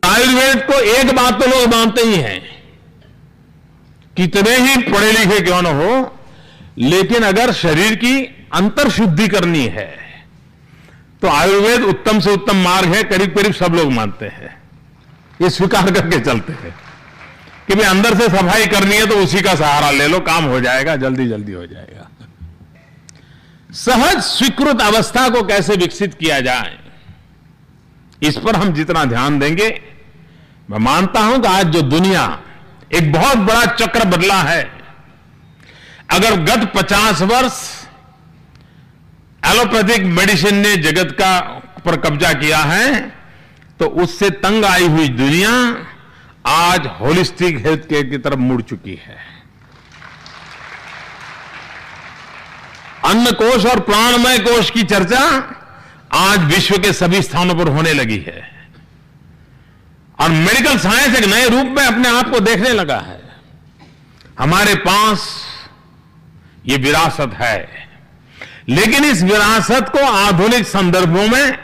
आयुर्वेद को एक बात तो लोग मानते ही हैं, कितने ही पढ़े लिखे क्यों न हो, लेकिन अगर शरीर की अंतर शुद्धि करनी है तो आयुर्वेद उत्तम से उत्तम मार्ग है, करीब करीब सब लोग मानते हैं। ये स्वीकार करके चलते हैं कि भाई अंदर से सफाई करनी है तो उसी का सहारा ले लो, काम हो जाएगा, जल्दी जल्दी हो जाएगा। सहज स्वीकृत अवस्था को कैसे विकसित किया जाए, इस पर हम जितना ध्यान देंगे, मैं मानता हूं कि आज जो दुनिया एक बहुत बड़ा चक्र बदला है। अगर गत 50 वर्ष एलोपैथिक मेडिसिन ने जगत का पर कब्जा किया है, तो उससे तंग आई हुई दुनिया आज होलिस्टिक हेल्थ केयर की तरफ मुड़ चुकी है। अन्न कोश और प्राणमय कोश की चर्चा आज विश्व के सभी स्थानों पर होने लगी है और मेडिकल साइंस एक नए रूप में अपने आप को देखने लगा है। हमारे पास ये विरासत है, लेकिन इस विरासत को आधुनिक संदर्भों में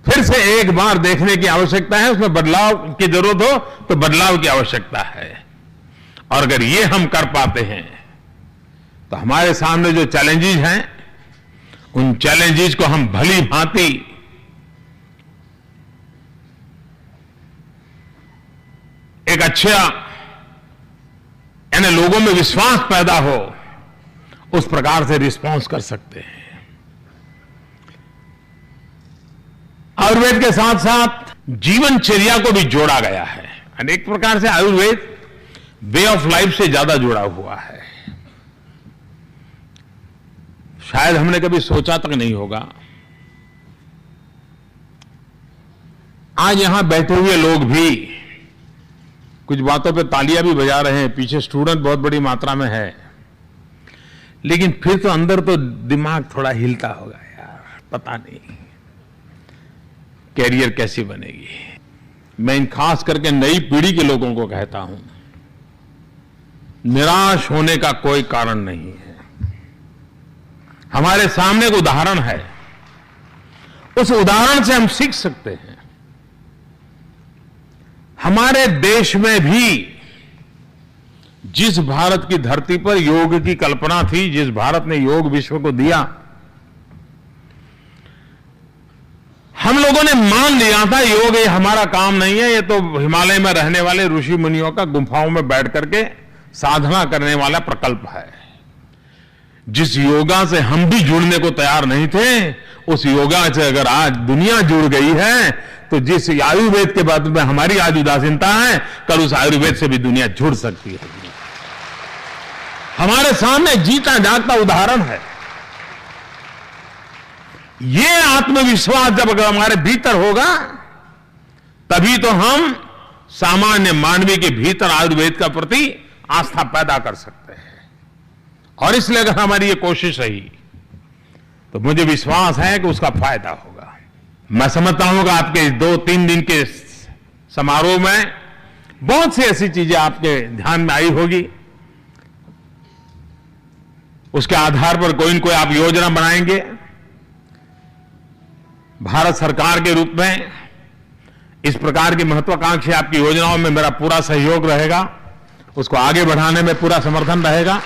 फिर से एक बार देखने की आवश्यकता है। उसमें बदलाव की जरूरत हो तो बदलाव की आवश्यकता है, और अगर ये हम कर पाते हैं तो हमारे सामने जो चैलेंजेस हैं, उन चैलेंजेस को हम भली भांति एक अच्छा, यानी लोगों में विश्वास पैदा हो, उस प्रकार से रिस्पॉन्स कर सकते हैं। आयुर्वेद के साथ साथ जीवनचर्या को भी जोड़ा गया है। अनेक प्रकार से आयुर्वेद वे ऑफ लाइफ से ज्यादा जुड़ा हुआ है। शायद हमने कभी सोचा तक नहीं होगा। आज यहां बैठे हुए लोग भी कुछ बातों पे तालियां भी बजा रहे हैं, पीछे स्टूडेंट बहुत बड़ी मात्रा में है, लेकिन फिर तो अंदर तो दिमाग थोड़ा हिलता होगा, यार पता नहीं कैरियर कैसी बनेगी। मैं इन खास करके नई पीढ़ी के लोगों को कहता हूं, निराश होने का कोई कारण नहीं है। हमारे सामने एक उदाहरण है, उस उदाहरण से हम सीख सकते हैं। हमारे देश में भी जिस भारत की धरती पर योग की कल्पना थी, जिस भारत ने योग विश्व को दिया, हम लोगों ने मान लिया था योग ये हमारा काम नहीं है, ये तो हिमालय में रहने वाले ऋषि मुनियों का गुफाओं में बैठ करके साधना करने वाला प्रकल्प है। जिस योगा से हम भी जुड़ने को तैयार नहीं थे, उस योगा से अगर आज दुनिया जुड़ गई है, तो जिस आयुर्वेद के बाद में हमारी आज उदासीनता है, कल उस आयुर्वेद से भी दुनिया जुड़ सकती है। हमारे सामने जीता जागता उदाहरण है। ये आत्मविश्वास जब अगर हमारे भीतर होगा, तभी तो हम सामान्य मानवी के भीतर आयुर्वेद का प्रति आस्था पैदा कर सकते हैं। और इसलिए अगर हमारी ये कोशिश रही, तो मुझे विश्वास है कि उसका फायदा होगा। मैं समझता हूं कि आपके 2-3 दिन के समारोह में बहुत सी ऐसी चीजें आपके ध्यान में आई होगी। उसके आधार पर कोई न कोई आप योजना बनाएंगे। भारत सरकार के रूप में इस प्रकार की महत्वाकांक्षी आपकी योजनाओं में मेरा पूरा सहयोग रहेगा, उसको आगे बढ़ाने में पूरा समर्थन रहेगा।